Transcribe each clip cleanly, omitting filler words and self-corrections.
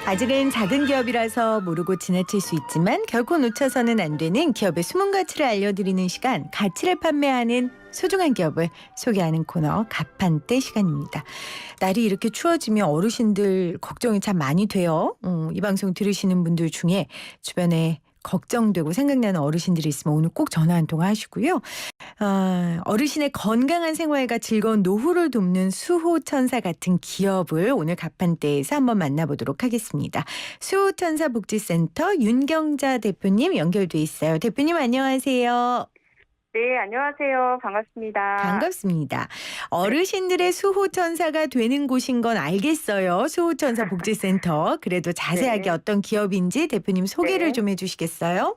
아직은 작은 기업이라서 모르고 지나칠 수 있지만 결코 놓쳐서는 안 되는 기업의 숨은 가치를 알려드리는 시간, 가치를 판매하는 소중한 기업을 소개하는 코너 가판대 시간입니다. 날이 이렇게 추워지면 어르신들 걱정이 참 많이 돼요. 이 방송 들으시는 분들 중에 주변에 걱정되고 생각나는 어르신들이 있으면 오늘 꼭 전화 한 통화 하시고요. 어르신의 건강한 생활과 즐거운 노후를 돕는 수호천사 같은 기업을 오늘 가판대에서 한번 만나보도록 하겠습니다. 수호천사 복지센터 윤경자 대표님 연결돼 있어요. 대표님 안녕하세요. 네, 안녕하세요. 반갑습니다. 반갑습니다. 네, 어르신들의 수호천사가 되는 곳인 건 알겠어요. 수호천사 복지센터. 그래도 자세하게 네, 어떤 기업인지 대표님 소개를 네, 좀 해주시겠어요?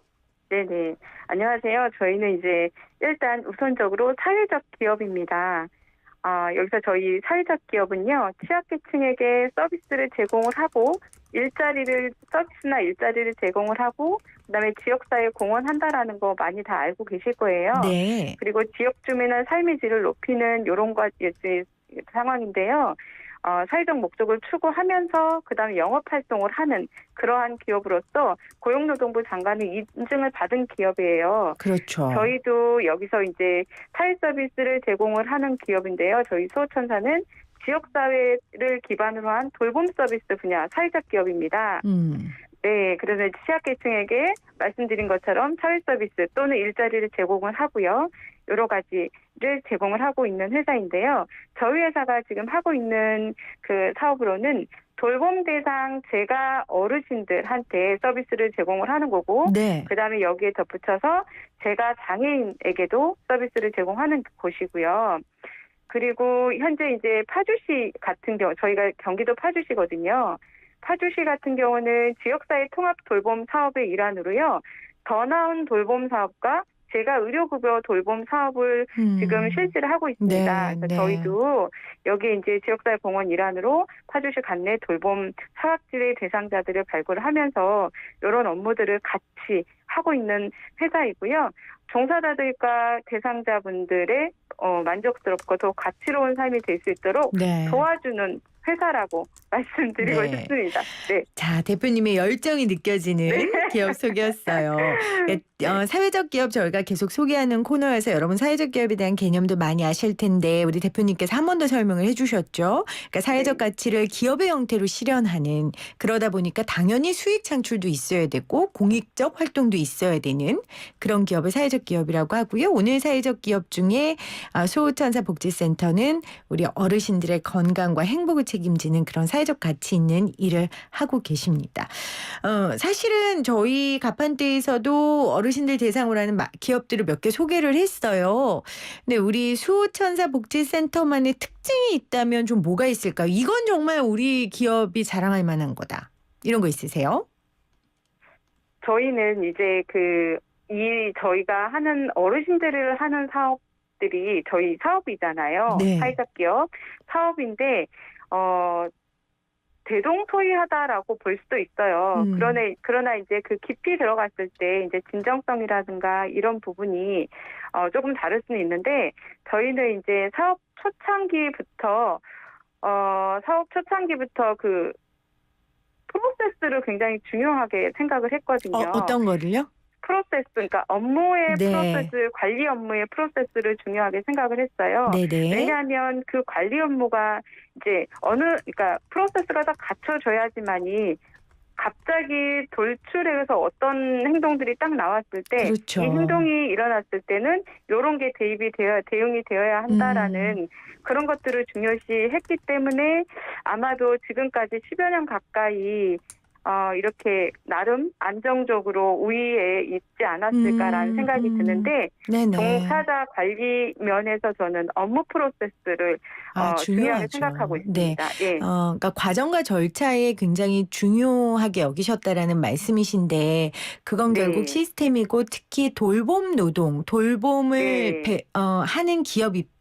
네네. 안녕하세요. 저희는 이제 일단 우선적으로 사회적 기업입니다. 여기서 저희 사회적 기업은요, 취약계층에게 서비스를 제공을 하고, 서비스나 일자리를 제공을 하고, 그다음에 지역사회에 공헌한다라는 거 많이 다 알고 계실 거예요. 네. 그리고 지역 주민의 삶의 질을 높이는 이런 상황인데요. 사회적 목적을 추구하면서 그다음에 영업 활동을 하는 그러한 기업으로서 고용노동부 장관의 인증을 받은 기업이에요. 그렇죠. 저희도 여기서 이제 사회 서비스를 제공을 하는 기업인데요. 저희 수호천사는 지역사회를 기반으로 한 돌봄 서비스 분야 사회적 기업입니다. 음. 네, 그래서 취약계층에게 말씀드린 것처럼 사회 서비스 또는 일자리를 제공을 하고요. 여러 가지를 제공을 하고 있는 회사인데요. 저희 회사가 지금 하고 있는 그 사업으로는 돌봄 대상 제가 어르신들한테 서비스를 제공을 하는 거고, 네. 그다음에 여기에 덧붙여서 제가 장애인에게도 서비스를 제공하는 곳이고요. 그리고 현재 이제 파주시 같은 경우, 저희가 경기도 파주시거든요. 파주시 같은 경우는 지역사회 통합 돌봄 사업의 일환으로요. 더 나은 돌봄 사업과 제가 의료급여 돌봄 사업을 지금 실시를 하고 있습니다. 네, 그래서 네. 저희도 여기에 이제 지역사회 공헌 일환으로 파주시 관내 돌봄 사각지대 대상자들을 발굴을 하면서 이런 업무들을 같이 하고 있는 회사이고요. 종사자들과 대상자분들의 만족스럽고 더 가치로운 삶이 될 수 있도록 네. 도와주는 회사라고 말씀드리고 네. 싶습니다. 네. 자, 대표님의 열정이 네. 느껴지는 기업 소개였어요. 네. 사회적 기업 저희가 계속 소개하는 코너여서 여러분 사회적 기업에 대한 개념도 많이 아실 텐데 우리 대표님께서 한 번 더 설명을 해주셨죠. 그러니까 사회적 네. 가치를 기업의 형태로 실현하는 그러다 보니까 당연히 수익 창출도 있어야 되고 공익적 활동도 있어야 되는 그런 기업을 사회적 기업이라고 하고요. 오늘 사회적 기업 중에 수호천사 복지센터는 우리 어르신들의 건강과 행복을 책임지는 그런 사회적 가치 있는 일을 하고 계십니다. 사실은 저희 가판대에서도 어르신들 대상으로 하는 기업들을 몇 개 소개를 했어요. 근데 우리 수호천사 복지센터만의 특징이 있다면 좀 뭐가 있을까요? 이건 정말 우리 기업이 자랑할 만한 거다. 이런 거 있으세요? 저희는 이제 저희가 하는 어르신들을 하는 사업들이 저희 사업이잖아요. 네. 사회적 기업 사업인데, 대동소이하다라고 볼 수도 있어요. 음. 그러나 이제 그 깊이 들어갔을 때 이제 진정성이라든가 이런 부분이 조금 다를 수는 있는데, 저희는 이제 사업 초창기부터 그 프로세스를 굉장히 중요하게 생각을 했거든요. 어떤 거를요? 프로세스, 그러니까 업무의 네. 프로세스, 관리 업무의 프로세스를 중요하게 생각을 했어요. 네네. 왜냐하면 그 관리 업무가 이제 그러니까 프로세스가 다 갖춰져야지만이 갑자기 돌출해서 어떤 행동들이 딱 나왔을 때 이 그렇죠. 행동이 일어났을 때는 이런 게 대응이 되어야 음. 한다라는 그런 것들을 중요시 했기 때문에 아마도 지금까지 10여 년 가까이 이렇게 나름 안정적으로 우위에 있지 않았을까라는 음. 생각이 음. 드는데, 네네. 종사자 관리 면에서 저는 업무 프로세스를 중요하게 생각하고 중요하죠. 네. 있습니다. 예. 그러니까 과정과 절차에 굉장히 중요하게 여기셨다라는 말씀이신데 그건 결국 네. 시스템이고 특히 돌봄 노동, 돌봄을 네. 하는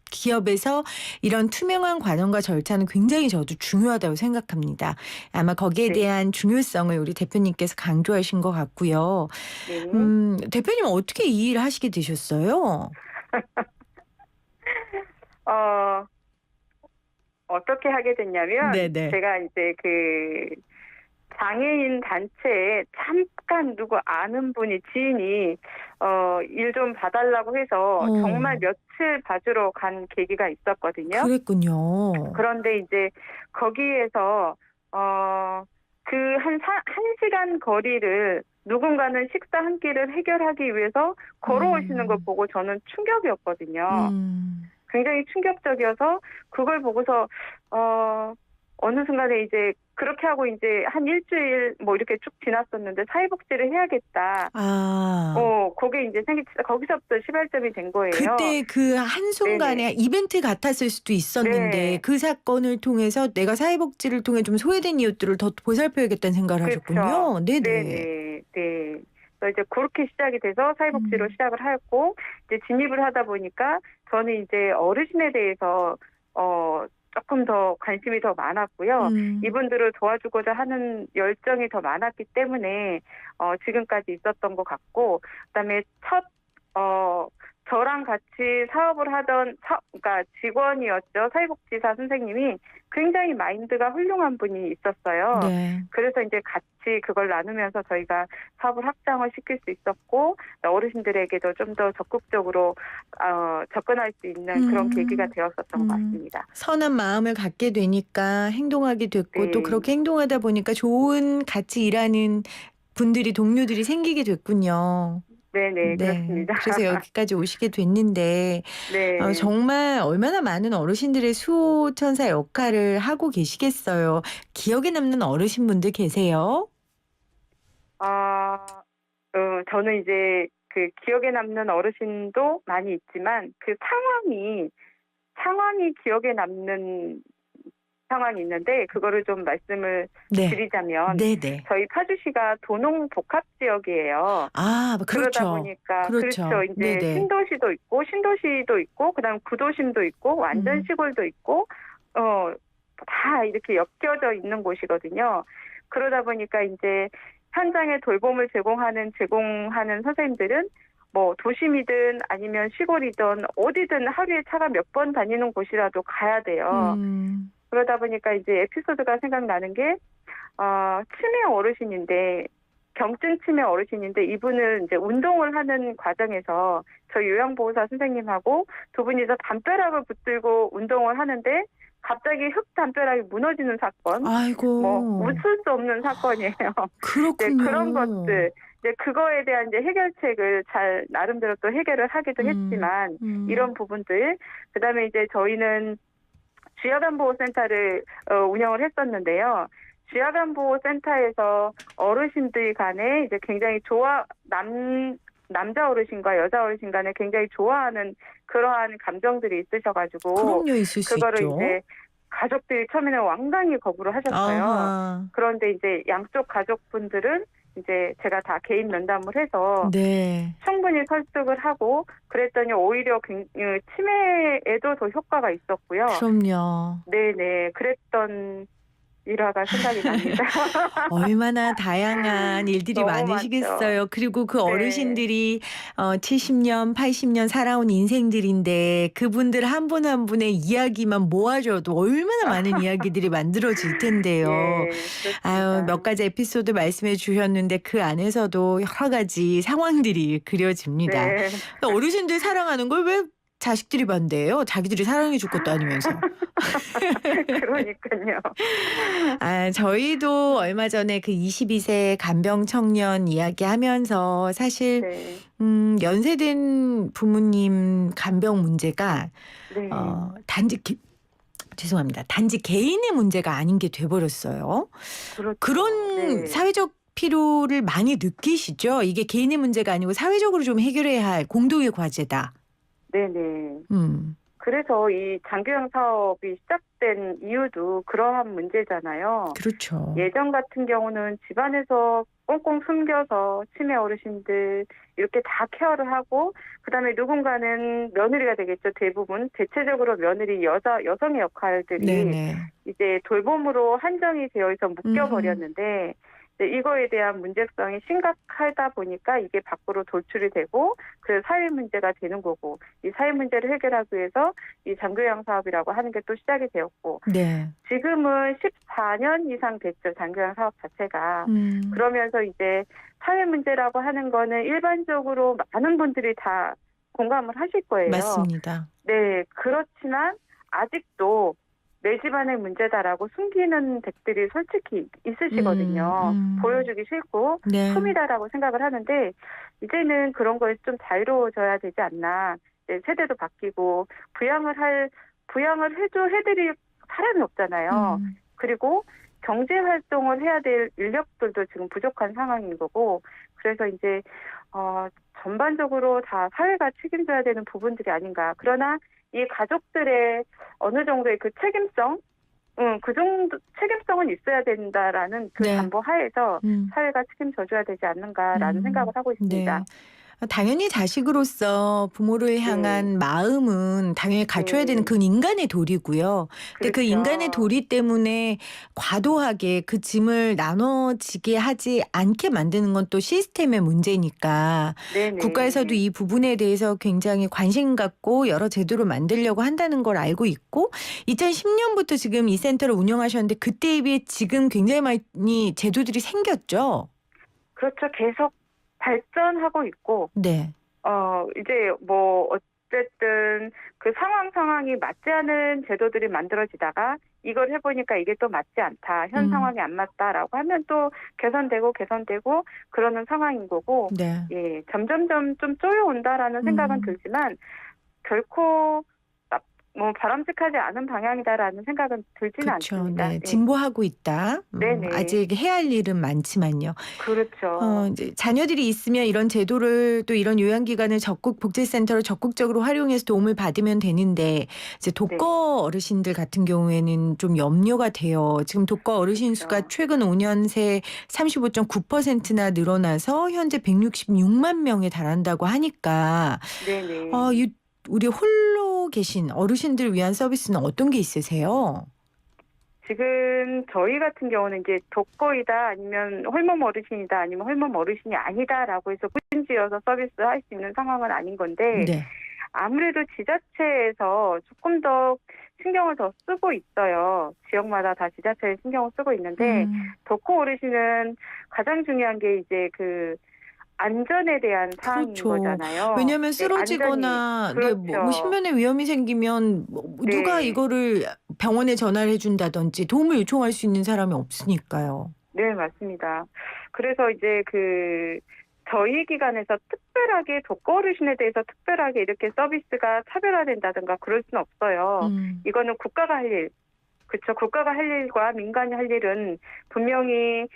기업에서 이런 투명한 과정과 절차는 굉장히 저도 중요하다고 생각합니다. 아마 거기에 네. 대한 중요성을 우리 대표님께서 강조하신 것 같고요. 네. 대표님은 어떻게 이 일을 하시게 되셨어요? 어 어떻게 하게 됐냐면, 네네. 제가 이제 장애인 단체에 잠깐 누구 아는 분이 지인이 일 좀 봐달라고 해서 정말 어. 며칠 봐주러 간 계기가 있었거든요. 그랬군요. 그런데 이제 거기에서 그 한 시간 거리를 누군가는 식사 한 끼를 해결하기 위해서 걸어오시는 걸 음. 보고 저는 충격이었거든요. 음. 굉장히 충격적이어서 그걸 보고서 어느 순간에 이제 그렇게 하고 이제 한 일주일 뭐 이렇게 쭉 지났었는데 사회복지를 해야겠다. 아. 그게 이제 거기서부터 시발점이 된 거예요. 그때 그 네네. 한순간에 이벤트 같았을 수도 있었는데 네. 그 사건을 통해서 내가 사회복지를 통해 좀 소외된 이웃들을 더 보살펴야겠다는 생각을 그렇죠. 하셨군요. 네네. 네네. 네. 그래서 이제 그렇게 시작이 돼서 사회복지로 음. 시작을 하였고 이제 진입을 하다 보니까 저는 이제 어르신에 대해서 조금 더 관심이 더 많았고요. 음. 이분들을 도와주고자 하는 열정이 더 많았기 때문에 지금까지 있었던 것 같고 그다음에 저랑 같이 사업을 하던 그러니까 직원이었죠. 사회복지사 선생님이 굉장히 마인드가 훌륭한 분이 있었어요. 네. 그래서 이제 같이 그걸 나누면서 저희가 사업을 확장을 시킬 수 있었고 어르신들에게도 좀 더 적극적으로 접근할 수 있는 그런 계기가 되었었던 것 같습니다. 선한 마음을 갖게 되니까 행동하게 됐고 또 네. 그렇게 행동하다 보니까 좋은 같이 일하는 분들이 동료들이 생기게 됐군요. 네네. 네. 그렇습니다. 그래서 여기까지 오시게 됐는데 네. 정말 얼마나 많은 어르신들의 수호천사 역할을 하고 계시겠어요. 기억에 남는 어르신분들 계세요? 아, 저는 이제 그 기억에 남는 어르신도 많이 있지만 그 상황이 기억에 남는 상황이 있는데 그거를 좀 말씀을 네. 드리자면 네네. 저희 파주시가 도농 복합 지역이에요. 아 그러다 그렇죠. 보니까 그렇죠. 그렇죠. 이제 네네. 신도시도 있고 그다음 구도심도 있고 완전 음. 시골도 있고 다 이렇게 엮여져 있는 곳이거든요. 그러다 보니까 이제 현장에 돌봄을 제공하는 선생님들은 뭐 도심이든 아니면 시골이든 어디든 하루에 차가 몇 번 다니는 곳이라도 가야 돼요. 음. 그러다 보니까 이제 에피소드가 생각나는 게 치매 어르신인데 경증 치매 어르신인데 이분을 이제 운동을 하는 과정에서 저희 요양보호사 선생님하고 두 분이서 담벼락을 붙들고 운동을 하는데 갑자기 흙 담벼락이 무너지는 사건, 뭐 아이고. 웃을 수 없는 사건이에요. 네, 그런 그렇군요. 것들. 이제 그거에 대한 이제 해결책을 잘 나름대로 또 해결을 하기도 음. 했지만 음. 이런 부분들. 그다음에 이제 저희는 쥐약암보호센터를 운영을 했었는데요. 쥐약암보호센터에서 어르신들 간에 이제 굉장히 남자 어르신과 여자 어르신 간에 굉장히 좋아하는 그러한 감정들이 있으셔가지고 그럼요. 있을 수 그거를 있죠. 이제 가족들이 처음에는 완강히 거부를 하셨어요. 아하. 그런데 이제 양쪽 가족분들은 이제 제가 다 개인 면담을 해서 네. 충분히 설득을 하고 그랬더니 오히려 치매에도 더 효과가 있었고요. 그럼요. 네네. 그랬던 일화가 생각이 납니다. 얼마나 다양한 일들이 너무 많죠. 많으시겠어요. 그리고 그 네. 어르신들이 70년, 80년 살아온 인생들인데 그분들 한 분 한 분의 이야기만 모아줘도 얼마나 많은 이야기들이 만들어질 텐데요. 예, 아유, 그렇습니다. 몇 가지 에피소드 말씀해 주셨는데 그 안에서도 여러 가지 상황들이 그려집니다. 네. 어르신들 사랑하는 걸 왜 자식들이 반대해요? 자기들이 사랑해 줄 것도 아니면서. 그러니깐요. 저희도 얼마 전에 그 22세 간병 청년 이야기하면서 사실 네. 연세된 부모님 간병 문제가 네. 죄송합니다. 단지 개인의 문제가 아닌 게 돼 버렸어요. 그렇죠. 그런 네. 사회적 피로를 많이 느끼시죠? 이게 개인의 문제가 아니고 사회적으로 좀 해결해야 할 공동의 과제다. 네네. 음. 그래서 이 장교양 사업이 시작된 이유도 그러한 문제잖아요. 그렇죠. 예전 같은 경우는 집안에서 꽁꽁 숨겨서 치매 어르신들 이렇게 다 케어를 하고 그다음에 누군가는 며느리가 되겠죠. 대체적으로 며느리 여성의 역할들이 네네. 이제 돌봄으로 한정이 되어 있어 음. 묶여버렸는데 네, 이거에 대한 문제성이 심각하다 보니까 이게 밖으로 돌출이 되고 그래서 사회 문제가 되는 거고 이 사회 문제를 해결하기 위해서 이 장교양 사업이라고 하는 게 또 시작이 되었고 네. 지금은 14년 이상 됐죠. 장교양 사업 자체가. 음. 그러면서 이제 사회 문제라고 하는 거는 일반적으로 많은 분들이 다 공감을 하실 거예요. 맞습니다. 네, 그렇지만 아직도 내 집안의 문제다라고 숨기는 댁들이 솔직히 있으시거든요. 보여주기 싫고 네. 품이다라고 생각을 하는데 이제는 그런 거에 좀 자유로워져야 되지 않나. 이제 세대도 바뀌고 부양을 해드릴 사람이 없잖아요. 그리고 경제 활동을 해야 될 인력들도 지금 부족한 상황인 거고 그래서 이제 전반적으로 다 사회가 책임져야 되는 부분들이 아닌가. 그러나 이 가족들의 어느 정도의 그 책임성, 그 정도 책임성은 있어야 된다라는 그 네. 담보 하에서 사회가 책임져줘야 되지 않는가라는 생각을 하고 있습니다. 네. 당연히 자식으로서 부모를 향한 마음은 당연히 갖춰야 되는 그 인간의 도리고요. 근데 그 그렇죠. 인간의 도리 때문에 과도하게 그 짐을 나눠지게 하지 않게 만드는 건 또 시스템의 문제니까 네네. 국가에서도 이 부분에 대해서 굉장히 관심 갖고 여러 제도를 만들려고 한다는 걸 알고 있고 2010년부터 지금 이 센터를 운영하셨는데 그때에 비해 지금 굉장히 많이 제도들이 생겼죠. 그렇죠. 계속 발전하고 있고 네. 이제 뭐 어쨌든 그 상황이 맞지 않은 제도들이 만들어지다가 이걸 해보니까 이게 또 맞지 않다. 현 상황이 안 맞다라고 하면 또 개선되고 그러는 상황인 거고 네. 예, 점점점 좀 쪼여온다라는 생각은 들지만 결코 뭐 바람직하지 않은 방향이다라는 생각은 들지는 그렇죠. 않습니다. 네. 네. 진보하고 있다. 네네. 아직 해야 할 일은 많지만요. 그렇죠. 이제 자녀들이 있으면 이런 제도를 또 이런 요양기관을 복지센터를 적극적으로 활용해서 도움을 받으면 되는데 이제 독거 어르신들 같은 경우에는 좀 염려가 돼요. 지금 독거 어르신 수가 최근 5년 새 35.9%나 늘어나서 현재 166만 명에 달한다고 하니까 네네. 우리 홀로 계신 어르신들 위한 서비스는 어떤 게 있으세요? 지금 저희 같은 경우는 이제 독거이다 아니면 홀몸 어르신이다 아니면 홀몸 어르신이 아니다라고 해서 구분지어서 서비스할 수 있는 상황은 아닌 건데 네. 아무래도 지자체에서 조금 더 신경을 더 쓰고 있어요. 지역마다 다 지자체에 신경을 쓰고 있는데 독거 어르신은 가장 중요한 게 이제 그 안전에 대한 사항인 그렇죠. 거잖아요. 왜냐하면 네, 안전이. 쓰러지거나 그렇죠. 뭐 신변에 위험이 생기면 누가 네. 이거를 병원에 전화를 해준다든지 도움을 요청할 수 있는 사람이 없으니까요. 네, 맞습니다. 그래서 이제 저희 기관에서 특별하게 독거 어르신에 대해서 특별하게 이렇게 서비스가 차별화된다든가 그럴 수는 없어요. 이거는 국가가 할 일, 그렇죠. 국가가 할 일과 민간이 할 일은 분명히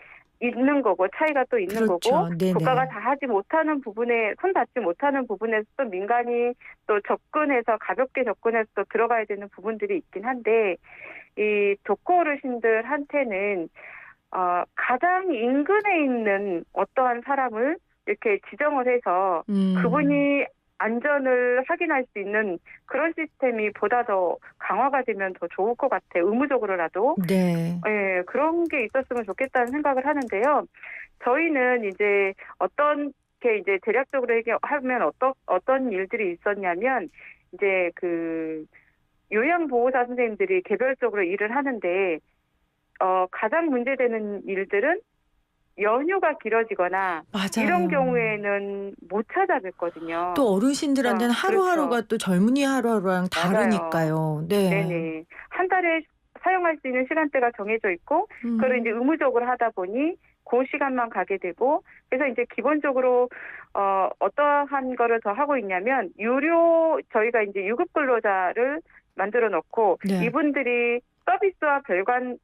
있는 거고 차이가 또 있는 그렇죠. 거고 네네. 국가가 다 하지 못하는 부분에 손 닿지 못하는 부분에서 또 민간이 또 가볍게 접근해서 또 들어가야 되는 부분들이 있긴 한데 이 독거 어르신들한테는 가장 인근에 있는 어떠한 사람을 이렇게 지정을 해서 그분이 안전을 확인할 수 있는 그런 시스템이 보다 더 강화가 되면 더 좋을 것 같아요. 의무적으로라도. 네. 예, 그런 게 있었으면 좋겠다는 생각을 하는데요. 저희는 이제 어떻게 이제 대략적으로 하면 어떤 일들이 있었냐면 이제 그 요양보호사 선생님들이 개별적으로 일을 하는데 가장 문제되는 일들은 연휴가 길어지거나 맞아요. 이런 경우에는 못 찾아뵙거든요. 또 어르신들한테는 하루하루가 그렇죠. 또 젊은이 하루하루랑 다르니까요. 네. 네네. 한 달에 사용할 수 있는 시간대가 정해져 있고 그걸 이제 의무적으로 하다 보니 그 시간만 가게 되고 그래서 이제 기본적으로 어떠한 거를 더 하고 있냐면 저희가 이제 유급 근로자를 만들어 놓고 네. 이분들이 서비스와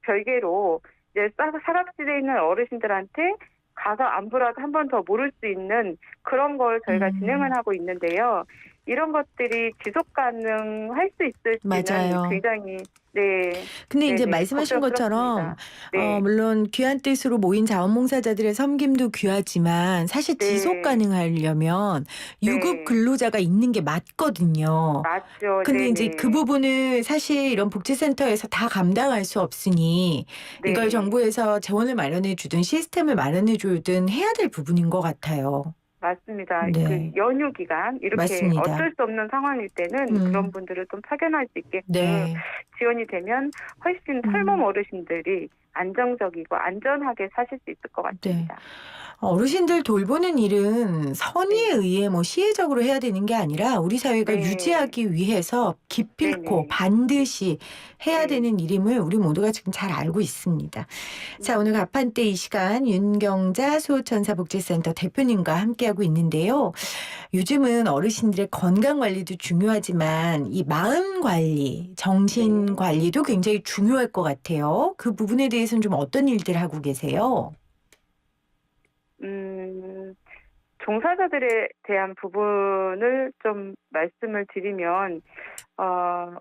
별개로 이제 사각지대에 있는 어르신들한테 가서 안부라도 한 번 더 물을 수 있는 그런 걸 저희가 진행을 하고 있는데요. 이런 것들이 지속 가능할 수 있을지는 맞아요. 굉장히 네, 근데 이제 네네, 말씀하신 것처럼 걱정스럽습니다. 네, 물론 귀한 뜻으로 모인 자원봉사자들의 섬김도 귀하지만 사실 지속 네, 가능하려면 유급 네, 근로자가 있는 게 맞거든요. 맞죠. 근데 인제 그 네네, 부분을 사실 이런 복지센터에서 다 감당할 수 없으니 이걸 네. 정부에서 재원을 마련해 주든 시스템을 마련해 주든 해야 될 부분인 것 같아요. 맞습니다. 그 네. 연휴 기간 이렇게 맞습니다. 어쩔 수 없는 상황일 때는 그런 음. 분들을 좀 파견할 수 있게끔 네. 지원이 되면 훨씬 탈몸 음. 어르신들이 안정적이고 안전하게 사실 수 있을 것 네. 같습니다. 어르신들 돌보는 일은 네, 선의에 의해 시혜적으로 해야 되는 게 아니라 우리 사회가 네, 유지하기 위해서 기필코 네네. 반드시 해야 네. 되는 일임을 우리 모두가 지금 잘 알고 있습니다. 자, 오늘 음, 가판대 이 시간 윤경자 수호천사복지센터 대표님과 함께하고 있는데요. 요즘은 어르신들의 건강 관리도 중요하지만 이 마음 관리, 정신 네. 관리도 굉장히 중요할 것 같아요. 그 부분에 대해서는 좀 어떤 일들 하고 계세요? 음, 종사자들에 대한 부분을 좀 말씀을 드리면,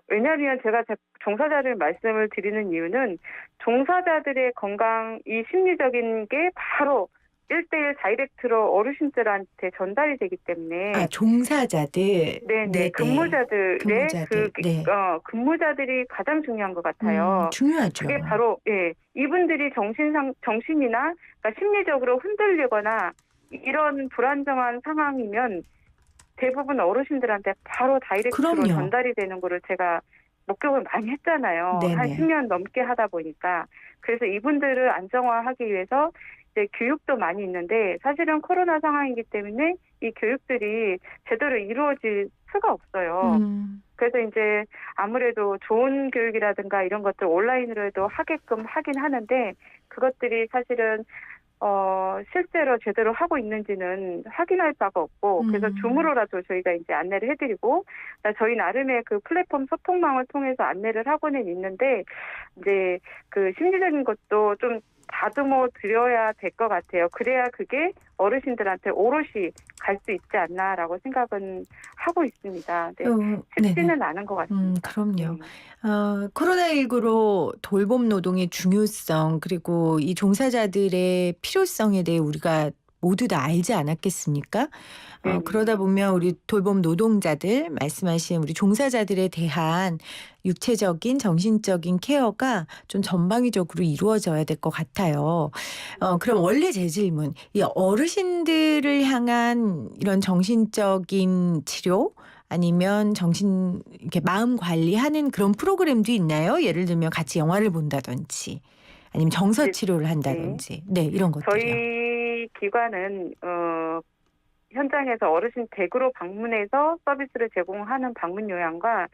왜냐하면 제가 종사자를 말씀을 드리는 이유는 종사자들의 건강, 이 심리적인 게 바로 1대1 다이렉트로 어르신들한테 전달이 되기 아, 때문에 종사자들. 네네, 네네. 근무자들의 근무자들. 네. 근무자들이 가장 중요한 것 같아요. 그게 중요하죠. 바로, 예, 이분들이 정신이나, 그러니까 심리적으로 흔들리거나 이런 불안정한 상황이면 대부분 어르신들한테 바로 다이렉트로 그럼요. 전달이 되는 거를 제가 목격을 많이 했잖아요. 한 네네. 10년 넘게 하다 보니까. 그래서 이분들을 안정화하기 위해서 이제 교육도 많이 있는데 사실은 코로나 상황이기 때문에 이 교육들이 제대로 이루어질 수가 없어요. 음. 그래서 이제 아무래도 좋은 교육이라든가 이런 것들 온라인으로 해도 하게끔 하긴 하는데 그것들이 사실은 실제로 제대로 하고 있는지는 확인할 바가 없고, 그래서 음. 줌으로라도 저희가 이제 안내를 해드리고, 저희 나름의 그 플랫폼 소통망을 통해서 안내를 하고는 있는데, 이제 그 심리적인 것도 좀 다듬어 드려야 될 것 같아요. 그래야 그게 어르신들한테 오롯이 갈 수 있지 않나라고 생각은 하고 있습니다. 네. 네네. 쉽지는 않은 것 같습니다. 그럼요. 네. 코로나19로 돌봄 노동의 중요성 그리고 이 종사자들의 필요성에 대해 우리가 모두 다 알지 않았겠습니까? 그러다 네네. 보면 우리 돌봄 노동자들 말씀하신 우리 종사자들에 대한 육체적인 정신적인 케어가 좀 전방위적으로 이루어져야 될 것 같아요. 그럼 원래 제 질문, 이 어르신들을 향한 이런 정신적인 치료 아니면 이렇게 마음 관리하는 그런 프로그램도 있나요? 예를 들면 같이 영화를 본다든지 아니면 정서 이제 치료를 네. 한다든지. 네, 이런 것들이요. 저희 기관은 현장에서 어르신 댁으로 방문해서 서비스를 제공하는 방문 요양과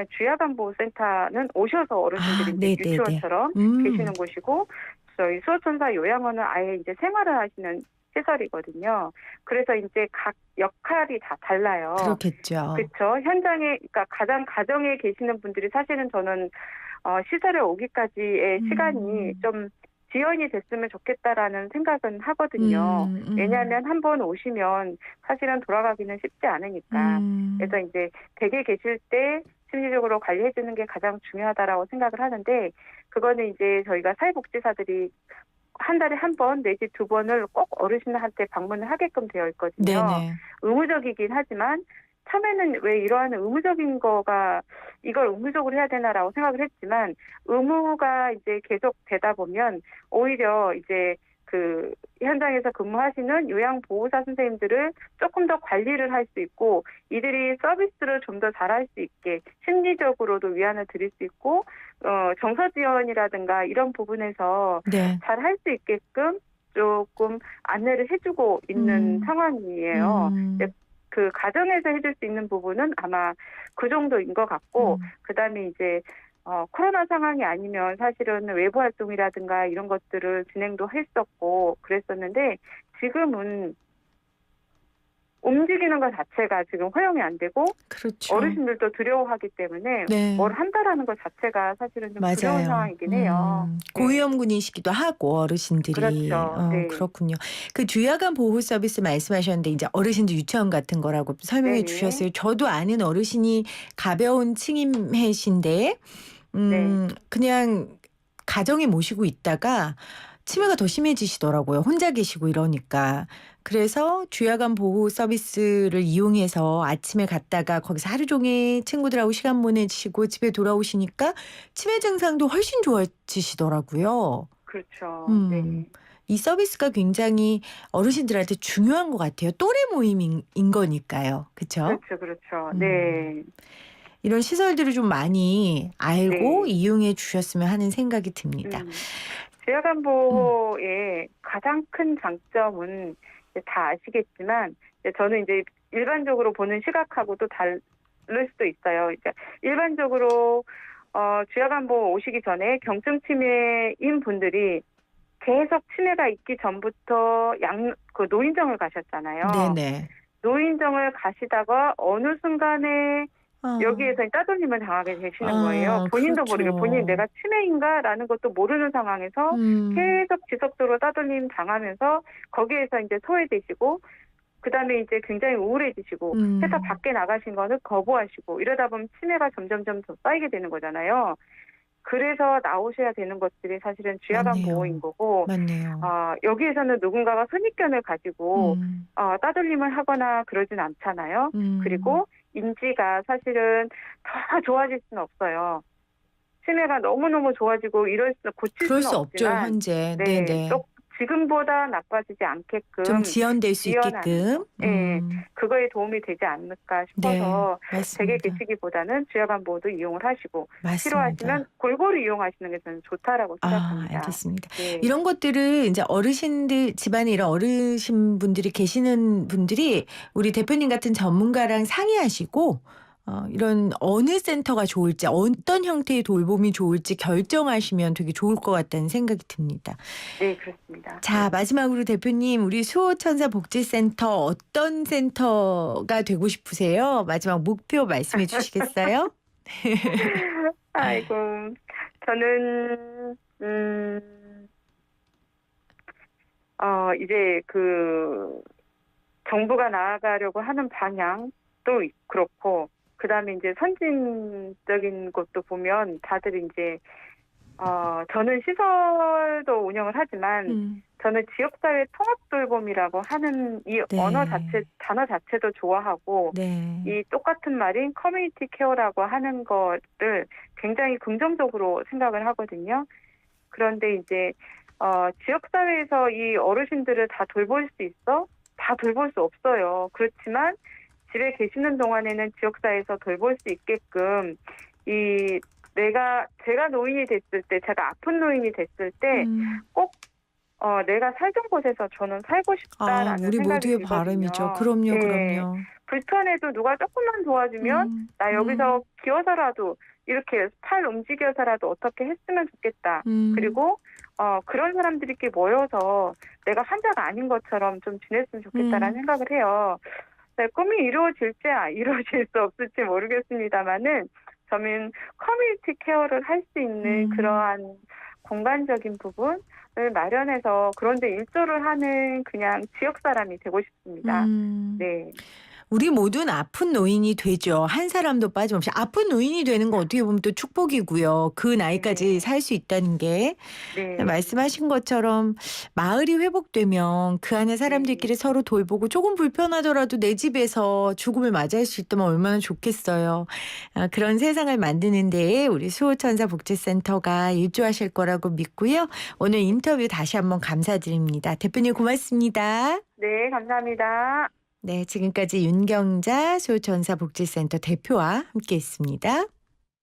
주야간보호센터는 오셔서 아, 어르신들이 이제 네네네. 유치원처럼 음. 계시는 곳이고, 저희 수호천사 요양원은 아예 이제 생활을 하시는 시설이거든요. 그래서 이제 각 역할이 다 달라요. 그렇겠죠. 그렇죠. 현장에, 그러니까 가장 가정에 계시는 분들이 사실은 저는 시설에 오기까지의 시간이 음. 좀 지연이 됐으면 좋겠다라는 생각은 하거든요. 음. 음. 왜냐하면 한 번 오시면 사실은 돌아가기는 쉽지 않으니까. 그래서 음. 이제 댁에 계실 때 심리적으로 관리해 주는 게 가장 중요하다라고 생각을 하는데, 그거는 이제 저희가 사회복지사들이 한 달에 한 번 내지 두 번을 꼭 어르신한테 방문을 하게끔 되어 있거든요. 네네. 의무적이긴 하지만 처음에는 왜 이러한 의무적인 거가 이걸 의무적으로 해야 되나라고 생각을 했지만, 의무가 이제 계속 되다 보면 오히려 이제 그 현장에서 근무하시는 요양보호사 선생님들을 조금 더 관리를 할 수 있고, 이들이 서비스를 좀 더 잘할 수 있게 심리적으로도 위안을 드릴 수 있고, 정서 지원이라든가 이런 부분에서 네. 잘 할 수 있게끔 조금 안내를 해주고 있는 음. 상황이에요. 음. 그 가정에서 해줄 수 있는 부분은 아마 그 정도인 것 같고, 음. 그다음에 이제 코로나 상황이 아니면 사실은 외부 활동이라든가 이런 것들을 진행도 했었고 그랬었는데, 지금은 움직이는 것 자체가 지금 허용이 안 되고 그렇죠. 어르신들도 두려워하기 때문에 네. 뭘 한다라는 것 자체가 사실은 좀 두려운 맞아요. 상황이긴 해요. 네. 고위험군이시기도 하고 어르신들이. 그렇죠. 네. 그렇군요. 그 주야간 보호 서비스 말씀하셨는데 이제 어르신들 유치원 같은 거라고 설명해 네네. 주셨어요. 저도 아는 어르신이 가벼운 층임해신데 네. 그냥 가정에 모시고 있다가 치매가 더 심해지시더라고요. 혼자 계시고 이러니까. 그래서 주야간 보호 서비스를 이용해서 아침에 갔다가 거기서 하루 종일 친구들하고 시간 보내시고 집에 돌아오시니까 치매 증상도 훨씬 좋아지시더라고요. 그렇죠. 음. 네. 이 서비스가 굉장히 어르신들한테 중요한 것 같아요. 또래 모임인 거니까요. 그쵸? 그렇죠, 그렇죠. 음. 네. 이런 시설들을 좀 많이 알고 네. 이용해 주셨으면 하는 생각이 듭니다. 주야간 음. 보호의 가장 큰 장점은 이제 다 아시겠지만 이제 저는 이제 일반적으로 보는 시각하고도 다를 수도 있어요. 그러니까 일반적으로 주야간 보호 오시기 전에 경증 치매인 분들이 계속 치매가 있기 전부터 그 노인정을 가셨잖아요. 네네. 노인정을 가시다가 어느 순간에 아. 여기에서 따돌림을 당하게 되시는 거예요. 본인도 모르게 그렇죠. 본인이 내가 치매인가라는 것도 모르는 상황에서 계속 지속적으로 따돌림 당하면서 거기에서 이제 소외되시고 그다음에 이제 굉장히 우울해지시고 회사 밖에 나가신 거는 거부하시고 이러다 보면 치매가 점점점 더 쌓이게 되는 거잖아요. 그래서 나오셔야 되는 것들이 사실은 주야간 맞네요. 보호인 거고 맞네요. 여기에서는 누군가가 선입견을 가지고 따돌림을 하거나 그러진 않잖아요. 그리고 인지가 사실은 더 좋아질 수는 없어요. 치매가 너무너무 좋아지고 고칠 그럴 수는 수 없죠, 없지만 현재. 네, 네네. 지금보다 나빠지지 좀 않게끔 지연될 수 지연하는 있게끔. 거. 네, 그거에 도움이 되지 않을까 네. 싶어서 댁에 맞습니다. 계시기보다는 주야간 보호도 이용을 하시고 맞습니다. 필요하시면 골고루 이용하시는 게 저는 좋다라고 생각합니다. 알겠습니다. 네. 이런 것들을 이제 어르신들 집안에 이런 어르신분들이 계시는 분들이 우리 대표님 같은 전문가랑 상의하시고 이런 어느 센터가 좋을지 어떤 형태의 돌봄이 좋을지 결정하시면 되게 좋을 것 같다는 생각이 듭니다. 네, 그렇습니다. 자, 마지막으로 대표님 우리 수호천사 복지센터 어떤 센터가 되고 싶으세요? 마지막 목표 말씀해 주시겠어요? 아이고, 저는 이제 그 정부가 나아가려고 하는 방향도 그렇고 그다음에 이제 선진적인 것도 보면 다들 이제 저는 시설도 운영을 하지만 저는 지역사회 통합돌봄이라고 하는 이 네. 단어 자체도 좋아하고 네. 이 똑같은 말인 커뮤니티 케어라고 하는 거를 굉장히 긍정적으로 생각을 하거든요. 그런데 이제 지역사회에서 이 어르신들을 다 돌볼 수 있어? 다 돌볼 수 없어요. 그렇지만 집에 계시는 동안에는 지역사회에서 돌볼 수 있게끔 제가 노인이 됐을 때, 제가 아픈 노인이 됐을 때 꼭 내가 살던 곳에서 저는 살고 싶다라는 우리 생각이 모두의 들거든요. 바람이죠. 그럼요, 네. 그럼요. 불편해도 누가 조금만 도와주면 나 여기서 기어서라도 이렇게 팔 움직여서라도 어떻게 했으면 좋겠다. 그리고 그런 사람들끼리 모여서 내가 환자가 아닌 것처럼 좀 지냈으면 좋겠다라는 생각을 해요. 네, 꿈이 이루어질지 이루어질 수 없을지 모르겠습니다만은 저는 커뮤니티 케어를 할 수 있는 그러한 공간적인 부분을 마련해서 그런데 일조를 하는 그냥 지역 사람이 되고 싶습니다. 네. 우리 모두는 아픈 노인이 되죠. 한 사람도 빠짐없이. 아픈 노인이 되는 건 어떻게 보면 또 축복이고요. 그 나이까지 네. 살 수 있다는 게. 네. 말씀하신 것처럼 마을이 회복되면 그 안에 사람들끼리 서로 돌보고 조금 불편하더라도 내 집에서 죽음을 맞이할 수 있다면 얼마나 좋겠어요. 그런 세상을 만드는 데에 우리 수호천사 복지센터가 일조하실 거라고 믿고요. 오늘 인터뷰 다시 한번 감사드립니다. 대표님 고맙습니다. 네, 감사합니다. 네, 지금까지 윤경자 수호천사 복지센터 대표와 함께했습니다.